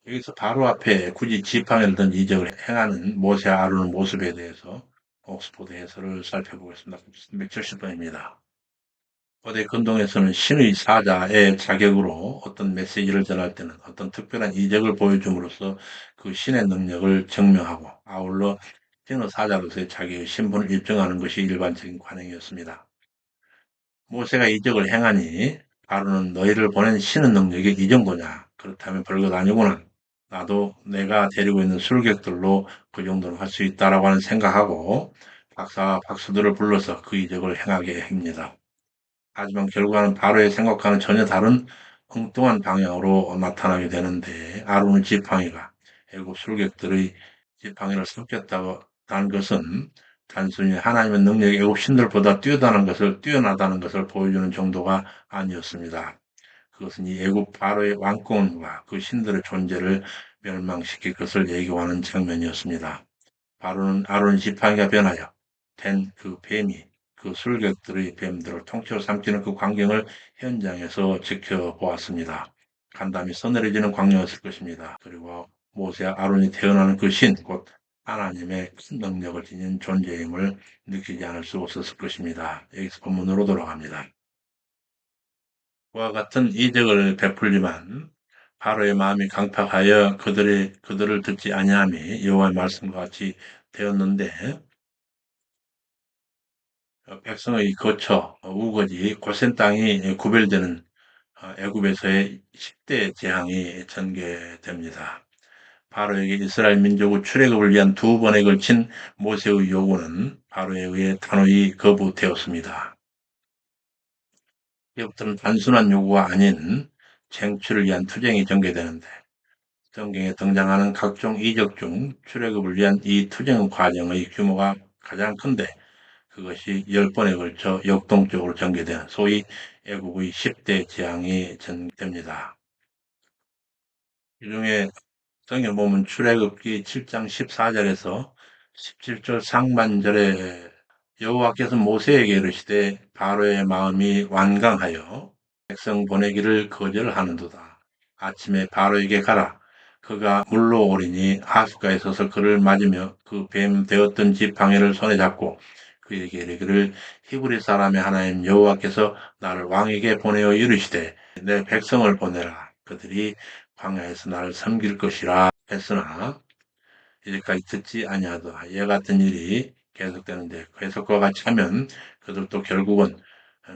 여기서 바로 앞에 굳이 지팡이를 든 이적을 행하는 모세와 아론의 모습에 대해서 옥스포드 해설을 살펴보겠습니다. 170번입니다. 고대 근동에서는 신의 사자의 자격으로 어떤 메시지를 전할 때는 어떤 특별한 이적을 보여줌으로써 그 신의 능력을 증명하고 아울러 신의 사자로서의 자기의 신분을 입증하는 것이 일반적인 관행이었습니다. 모세가 이적을 행하니 바로는 너희를 보낸 신의 능력이 이 정도냐? 그렇다면 별것 아니구나. 나도 내가 데리고 있는 술객들로 그 정도는 할 수 있다라고 하는 생각하고 박사와 박수들을 불러서 그 이적을 행하게 합니다. 하지만 결과는 바로의 생각과는 전혀 다른 엉뚱한 방향으로 나타나게 되는데 아론의 지팡이가 애굽 술객들의 지팡이를 섞였다는 것은 단순히 하나님의 능력이 애굽 신들보다 뛰어나다는 것을 보여주는 정도가 아니었습니다. 그것은 이 애굽 바로의 왕권과 그 신들의 존재를 멸망시킬 것을 예고하는 장면이었습니다. 바로는 아론의 지팡이가 변하여 된 그 뱀이 그 술객들의 뱀들을 통째로 삼키는 그 광경을 현장에서 지켜보았습니다. 간담이 서늘해지는 광경이었을 것입니다. 그리고 모세와 아론이 태어나는 그 신, 곧 하나님의 큰 능력을 지닌 존재임을 느끼지 않을 수 없었을 것입니다. 여기서 본문으로 돌아갑니다. 그와 같은 이적을 베풀지만 바로의 마음이 강팍하여 그들을 듣지 아니함이 여호와의 말씀과 같이 되었는데 백성의 거처, 우거지, 고센 땅이 구별되는 애굽에서의 10대 재앙이 전개됩니다. 바로에게 이스라엘 민족의 출애굽을 위한 두 번에 걸친 모세의 요구는 바로에 의해 단호히 거부되었습니다. 이제부터는 단순한 요구가 아닌 쟁취를 위한 투쟁이 전개되는데 성경에 등장하는 각종 이적 중 출애굽을 위한 이 투쟁 과정의 규모가 가장 큰데 그것이 10번에 걸쳐 역동적으로 전개된 소위 애국의 10대 재앙이 전개됩니다. 이 중에 성경 보면 출애굽기 7장 14절에서 17절 상반절에 여호와께서 모세에게 이르시되 바로의 마음이 완강하여 백성 보내기를 거절하는도다. 아침에 바로에게 가라. 그가 물로 오리니 하숫가에 서서 그를 맞으며 그 뱀 되었던 지팡이를 손에 잡고 그에게 이르기를 히브리 사람의 하나님 여호와께서 나를 왕에게 보내어 이르시되 내 백성을 보내라. 그들이 광야에서 나를 섬길 것이라 했으나 이제까지 듣지 아니하더라. 이와 같은 일이 계속되는데 계속과 같이 하면 그들도 결국은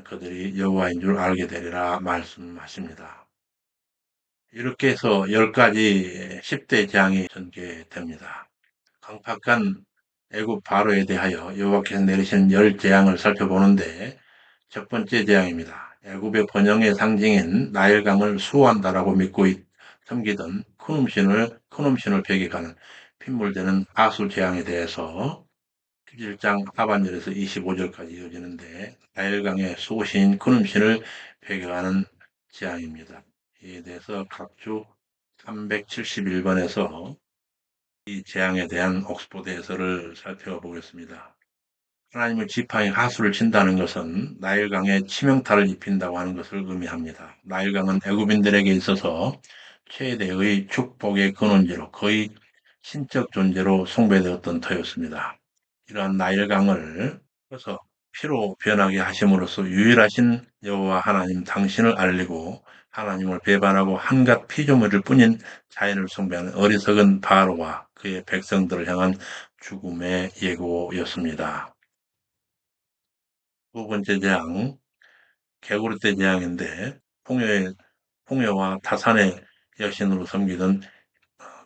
그들이 여호와인 줄 알게 되리라 말씀하십니다. 이렇게 해서 10가지 10대 재앙이 전개됩니다. 강팍한 애굽 바로에 대하여 여호와께서 내리신 10재앙을 살펴보는데 첫 번째 재앙입니다. 애굽의 번영의 상징인 나일강을 수호한다라고 믿고 섬기던 큰 음신을 배격하는 핏물되는 아수 재앙에 대해서 11장 하반절에서 25절까지 이어지는데 나일강의 수호신 큰 음신을 배격하는 재앙입니다. 이에 대해서 각주 371번에서 이 재앙에 대한 옥스포드 해설을 살펴보겠습니다. 하나님의 지팡이 하수를 친다는 것은 나일강에 치명타를 입힌다고 하는 것을 의미합니다. 나일강은 애굽인들에게 있어서 최대의 축복의 근원지로 거의 신적 존재로 숭배되었던 터였습니다. 이러한 나일강을 쳐서 피로 변하게 하심으로써 유일하신 여호와 하나님 당신을 알리고 하나님을 배반하고 한갓 피조물일 뿐인 자연을 숭배하는 어리석은 바로와 그의 백성들을 향한 죽음의 예고였습니다. 두 번째 재앙, 개구리떼 재앙인데 풍요와 타산의 여신으로 섬기던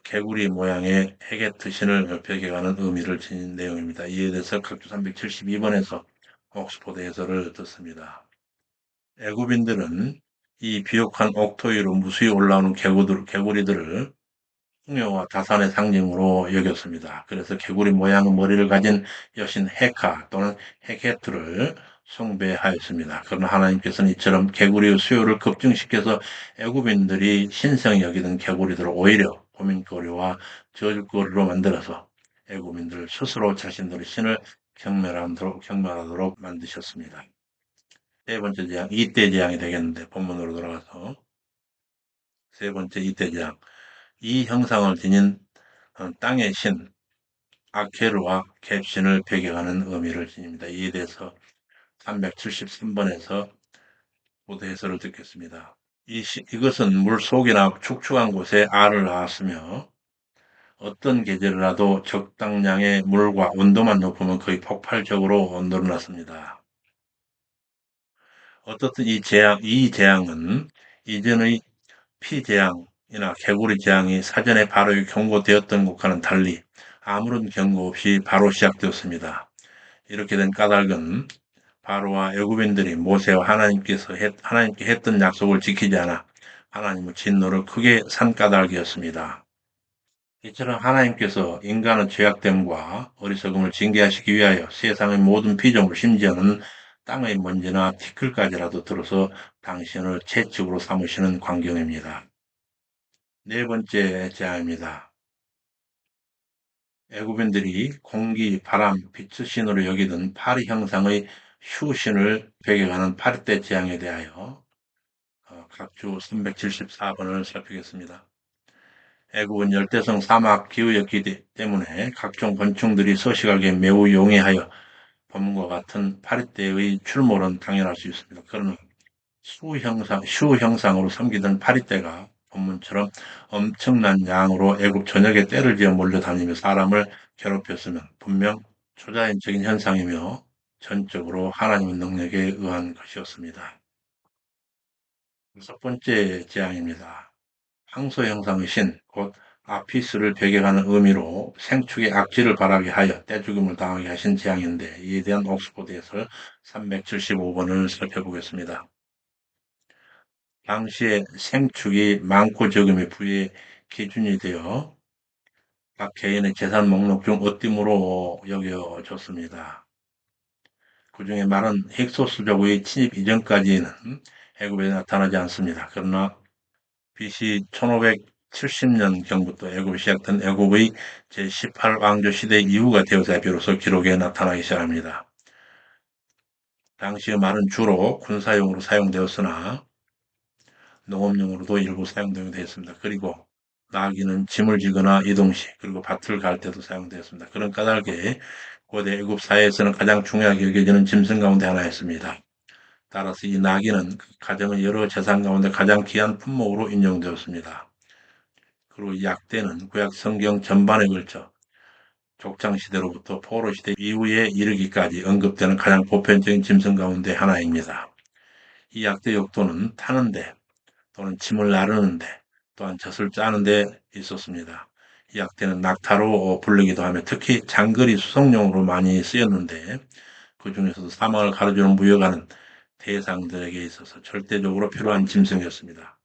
개구리 모양의 헤게트 신을 벽에가는 의미를 지닌 내용입니다. 이에 대해서 각주 372번에서 옥스포드 해설을 듣습니다. 애굽인들은 이 비옥한 옥토 위로 무수히 올라오는 개구리들을 풍요와 다산의 상징으로 여겼습니다. 그래서 개구리 모양의 머리를 가진 여신 헤카 또는 헤케트를 숭배하였습니다. 그러나 하나님께서는 이처럼 개구리의 수요를 급증시켜서 애굽인들이 신성히 여기던 개구리들을 오히려 고민거리와 저주거리로 만들어서 애굽인들 스스로 자신들의 신을 경멸하도록 만드셨습니다. 세 번째 재앙, 이때 재앙이 되겠는데 본문으로 돌아가서 세 번째 이때 재앙. 이 형상을 지닌 땅의 신 아케르와 갭신을 배경하는 의미를 지닙니다. 이에 대해서 373번에서 모두 해설을 듣겠습니다. 이것은 물 속이나 축축한 곳에 알을 낳았으며 어떤 계절이라도 적당량의 물과 온도만 높으면 거의 폭발적으로 늘어났습니다. 어떻든 이 재앙은 이전의 피재앙이나 개구리 재앙이 사전에 바로 경고되었던 것과는 달리 아무런 경고 없이 바로 시작되었습니다. 이렇게 된 까닭은 바로와 애굽인들이 모세와 하나님께 했던 약속을 지키지 않아 하나님의 진노를 크게 산 까닭이었습니다. 이처럼 하나님께서 인간의 죄악됨과 어리석음을 징계하시기 위하여 세상의 모든 피조물 심지어는 땅의 먼지나 티끌까지라도 들어서 당신을 채찍으로 삼으시는 광경입니다. 네 번째 재앙입니다. 애굽인들이 공기, 바람, 빛의 신으로 여기던 파리 형상의 휴신을 배경하는 파리떼 재앙에 대하여 각주 374번을 살피겠습니다. 애굽은 열대성 사막 기후였기 때문에 각종 곤충들이 서식하기에 매우 용이하여 범과 같은 파리떼의 출몰은 당연할 수 있습니다. 그러나 슈 형상으로 섬기던 파리떼가 본문처럼 엄청난 양으로 애굽 전역에 떼를 지어 몰려다니며 사람을 괴롭혔으면 분명 초자연적인 현상이며 전적으로 하나님의 능력에 의한 것이었습니다. 첫 번째 재앙입니다. 황소 형상의 신, 곧 아피스를 배경하는 의미로 생축의 악질을 발하게 하여 떼죽음을 당하게 하신 재앙인데 이에 대한 옥스포드에서 375번을 살펴보겠습니다. 당시에 생축이 많고 적음의 부의 기준이 되어 각 개인의 재산 목록 중 어띠으로 여겨졌습니다. 그 중에 많은 힉소스족의 침입 이전까지는 애굽에 나타나지 않습니다. 그러나 BC 1570년경부터 애굽이 시작된 애굽의 제18왕조 시대 이후가 되어서야 비로소 기록에 나타나기 시작합니다. 당시의 말은 주로 군사용으로 사용되었으나 농업용으로도 일부 사용되었습니다. 그리고 나귀는 짐을 지거나 이동 시 그리고 밭을 갈 때도 사용되었습니다. 그런 까닭에 고대 애굽 사회에서는 가장 중요하게 여겨지는 짐승 가운데 하나였습니다. 따라서 이 나귀는 그 가정의 여러 재산 가운데 가장 귀한 품목으로 인정되었습니다. 그리고 이 약대는 구약 성경 전반에 걸쳐 족장 시대로부터 포로 시대 이후에 이르기까지 언급되는 가장 보편적인 짐승 가운데 하나입니다. 이 약대 욕도는 타는데 또는 짐을 나르는데 또한 젖을 짜는 데 있었습니다. 이 약대는 낙타로 불리기도 하며 특히 장거리 수송용으로 많이 쓰였는데 그 중에서도 사막을 가로지르는 무역하는 대상들에게 있어서 절대적으로 필요한 짐승이었습니다.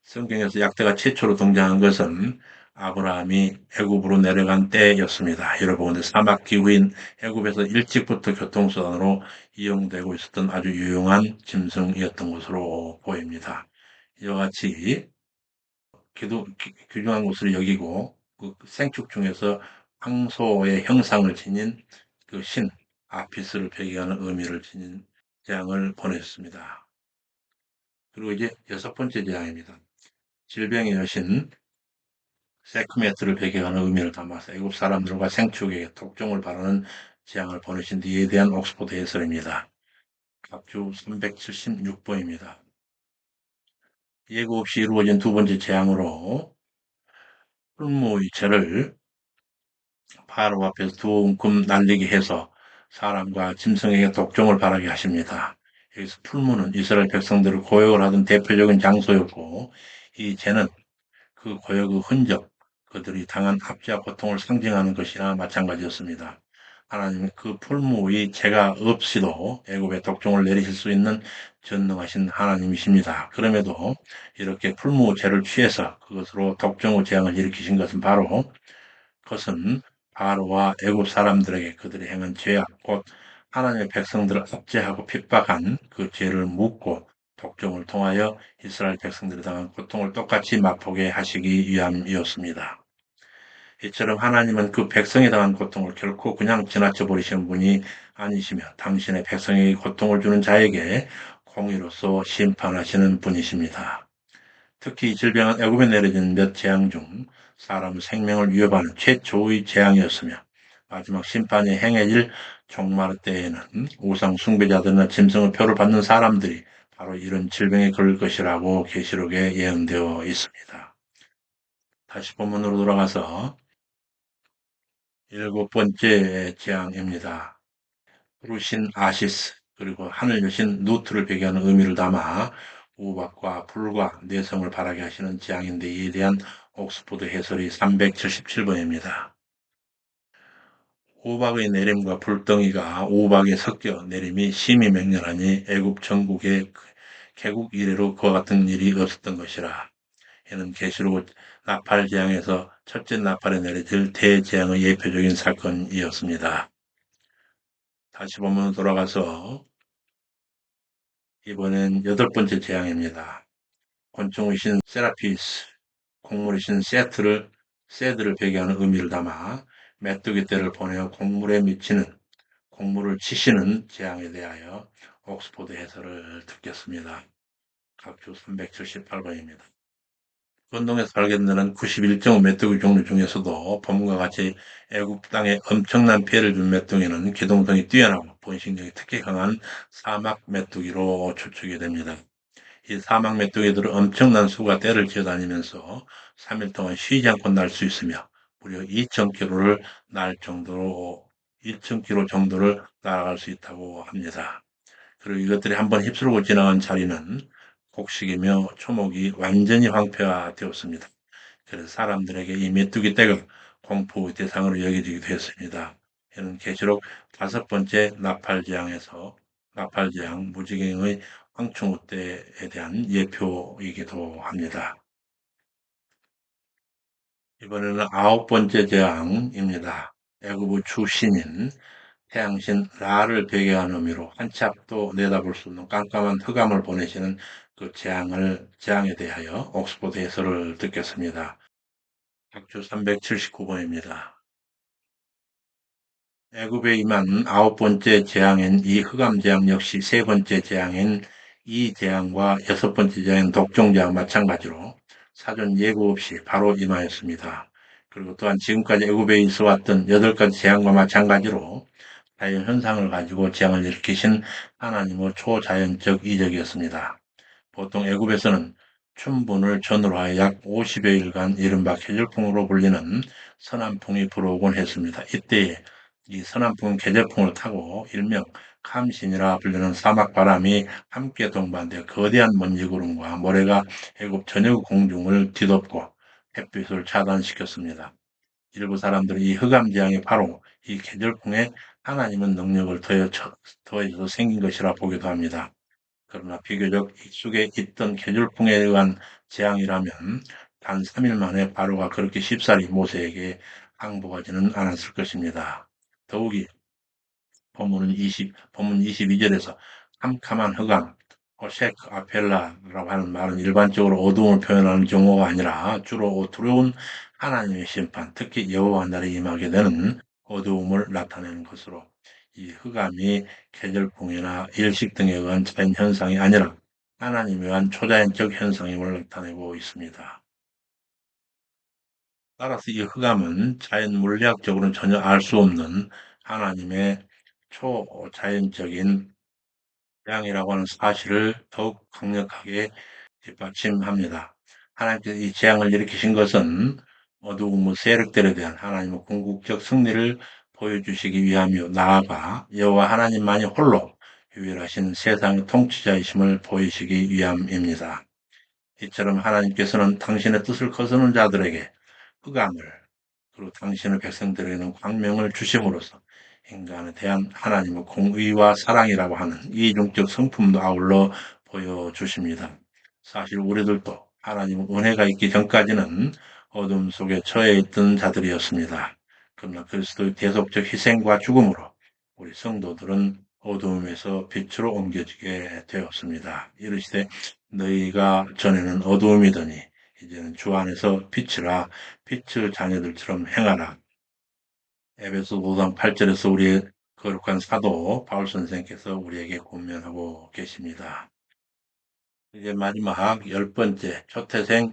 성경에서 약대가 최초로 등장한 것은 아브라함이 애굽으로 내려간 때였습니다. 여러분, 사막 기후인 애굽에서 일찍부터 교통수단으로 이용되고 있었던 아주 유용한 짐승이었던 것으로 보입니다. 이와 같이 귀중한 것으로 여기고 그 생축 중에서 황소의 형상을 지닌 그 신 아피스를 배경하는 의미를 지닌 재앙을 보냈습니다. 그리고 이제 여섯 번째 재앙입니다. 질병의 여신 세크메트를 배경하는 의미를 담아서 애굽 사람들과 생축에게 독종을 바라는 재앙을 보내신 뒤에 대한 옥스포드 해설입니다. 각주 376번입니다. 예고 없이 이루어진 두 번째 재앙으로 풀무의채를 바로 앞에서 두 움큼 날리게 해서 사람과 짐승에게 독종을 바라게 하십니다. 여기서 풀무는 이스라엘 백성들을 고역을 하던 대표적인 장소였고 이 죄는 그 고역의 흔적, 그들이 당한 압제와 고통을 상징하는 것이나 마찬가지였습니다. 하나님은 그 풀무의 죄가 없이도 애굽에 독종을 내리실 수 있는 전능하신 하나님이십니다. 그럼에도 이렇게 풀무 죄를 취해서 그것으로 독종의 재앙을 일으키신 것은 바로 그것은 바로와 애굽 사람들에게 그들이 행한 죄악 곧 하나님의 백성들을 압제하고 핍박한 그 죄를 묻고 독종을 통하여 이스라엘 백성들이 당한 고통을 똑같이 맛보게 하시기 위함이었습니다. 이처럼 하나님은 그 백성이 당한 고통을 결코 그냥 지나쳐 버리시는 분이 아니시며 당신의 백성에게 고통을 주는 자에게 공의로서 심판하시는 분이십니다. 특히 이 질병은 애굽에 내려진 몇 재앙 중 사람 생명을 위협하는 최초의 재앙이었으며 마지막 심판이 행해질 종말 때에는 우상 숭배자들이나 짐승의 표를 받는 사람들이 바로 이런 질병에 걸릴 것이라고 계시록에 예언되어 있습니다. 다시 본문으로 돌아가서 일곱 번째 재앙입니다. 푸르신 아시스 그리고 하늘 여신 누트를 배경하는 의미를 담아 우박과 불과 내성을 바라게 하시는 재앙인데 이에 대한 옥스포드 해설이 377번입니다. 우박의 내림과 불덩이가 우박에 섞여 내림이 심히 맹렬하니 애굽 전국에 개국 이래로 그와 같은 일이 없었던 것이라. 이는 계시록 나팔 재앙에서 첫째 나팔에 내려질 대재앙의 예표적인 사건이었습니다. 다시 보면 돌아가서 이번엔 여덟 번째 재앙입니다. 권총의 신 세라피스, 곡물의 신 세드를 배경하는 의미를 담아 메뚜기 떼를 보내어 곡물에 미치는 곡물을 치시는 재앙에 대하여 옥스포드 해설을 듣겠습니다. 각주 378번입니다. 건동에서 발견되는 91종 메뚜기 종류 중에서도 본문과 같이 애굽 땅에 엄청난 피해를 준 메뚜기는 기동성이 뛰어나고 번식력이 특히 강한 사막 메뚜기로 추측이 됩니다. 이 사막 메뚜기들은 엄청난 수가 떼를 지어다니면서 3일 동안 쉬지 않고 날 수 있으며 무려 2,000km를 날 정도로 2,000km 정도를 날아갈 수 있다고 합니다. 그리고 이것들이 한번 휩쓸고 지나간 자리는 곡식이며 초목이 완전히 황폐화되었습니다. 그래서 사람들에게 이 메뚜기 떼가 공포의 대상으로 여겨지기도 했습니다. 이는 계시록 다섯 번째 나팔재앙 무지갱의 황충우 때에 대한 예표이기도 합니다. 이번에는 아홉 번째 재앙입니다. 애굽의 주신인 태양신 라를 배경한 의미로 한치 앞도 내다볼 수 없는 깜깜한 흑암을 보내시는 그 재앙에 대하여 옥스포드 해설을 듣겠습니다. 각주 379번입니다. 애굽에 임한 아홉 번째 재앙인 이 흑암 재앙 역시 세 번째 재앙인 이 재앙과 여섯 번째 재앙인 독종 재앙 마찬가지로 사전 예고 없이 바로 임하였습니다. 그리고 또한 지금까지 애굽에 있어 왔던 여덟 가지 재앙과 마찬가지로 자연 현상을 가지고 재앙을 일으키신 하나님의 초자연적 이적이었습니다. 보통 애굽에서는 춘분을 전후로 하여 약 50여 일간 이른바 계절풍으로 불리는 서남풍이 불어오곤 했습니다. 이때에 이 서남풍은 계절풍을 타고 일명 감신이라 불리는 사막바람이 함께 동반되어 거대한 먼지구름과 모래가 애굽 전역 공중을 뒤덮고 햇빛을 차단시켰습니다. 일부 사람들은 이 흑암재앙이 바로 이 계절풍에 하나님의 능력을 더해서 생긴 것이라 보기도 합니다. 그러나 비교적 익숙해 있던 계절풍에 의한 재앙이라면 단 3일 만에 바로가 그렇게 쉽사리 모세에게 항복하지는 않았을 것입니다. 더욱이 본문 22절에서 캄캄한 흑암, 셰크 아펠라라고 하는 말은 일반적으로 어두움을 표현하는 경우가 아니라 주로 두려운 하나님의 심판, 특히 여호와 날에 임하게 되는 어두움을 나타내는 것으로 이 흑암이 계절풍이나 일식 등에 의한 자연 현상이 아니라 하나님에 의한 초자연적 현상임을 나타내고 있습니다. 따라서 이 흑암은 자연 물리학적으로는 전혀 알 수 없는 하나님의 초자연적인 재앙이라고 하는 사실을 더욱 강력하게 뒷받침합니다. 하나님께서 이 재앙을 일으키신 것은 어두운 세력들에 대한 하나님의 궁극적 승리를 보여주시기 위함이요 나아가 여호와 하나님만이 홀로 유일하신 세상의 통치자이심을 보이시기 위함입니다. 이처럼 하나님께서는 당신의 뜻을 거스르는 자들에게 흑암을, 그리고 당신의 백성들에게는 광명을 주심으로써 인간에 대한 하나님의 공의와 사랑이라고 하는 이중적 성품도 아울러 보여주십니다. 사실 우리들도 하나님의 은혜가 있기 전까지는 어둠 속에 처해 있던 자들이었습니다. 그러나 그리스도의 계속적 희생과 죽음으로 우리 성도들은 어두움에서 빛으로 옮겨지게 되었습니다. 이르시되 너희가 전에는 어두움이더니 이제는 주 안에서 빛이라, 빛의 자녀들처럼 행하라. 에베소 5장 8절에서 우리의 거룩한 사도 바울 선생께서 우리에게 권면하고 계십니다. 이제 마지막 열 번째 초태생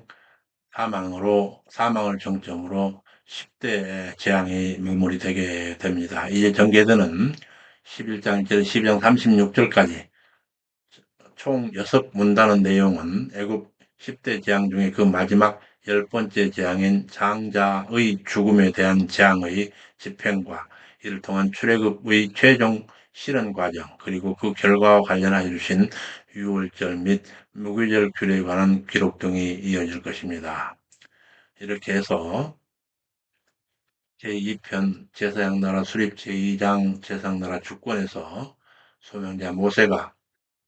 사망을 정점으로 10대 재앙이 마무리되게 됩니다. 이제 전개되는 11장 1절, 12장 36절까지 총 6문단의 내용은 애굽 10대 재앙 중에 그 마지막 열 번째 재앙인 장자의 죽음에 대한 재앙의 집행과 이를 통한 출애굽의 최종 실현 과정, 그리고 그 결과와 관련하여 주신 유월절 및 무교절 규례에 관한 기록 등이 이어질 것입니다. 이렇게 해서 제2편 제사장나라 수립 제2장 제사장나라 주권에서 소명자 모세가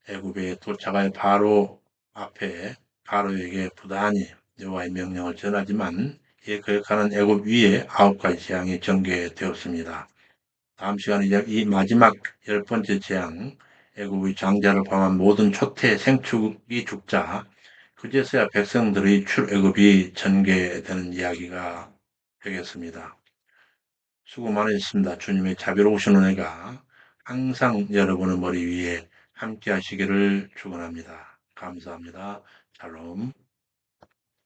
애굽에 도착할 바로 앞에 바로에게 부단히 여호와의 명령을 전하지만 이에 거역하는 애굽 위에 9가지 재앙이 전개되었습니다. 다음 시간에 이제 이 마지막 열 번째 재앙, 애굽의 장자를 포함한 모든 초태 생축이 죽자 그제서야 백성들의 출애굽이 전개되는 이야기가 되겠습니다. 수고 많으셨습니다. 주님의 자비로우신 은혜가 항상 여러분의 머리 위에 함께 하시기를 축원합니다. 감사합니다. 샬롬.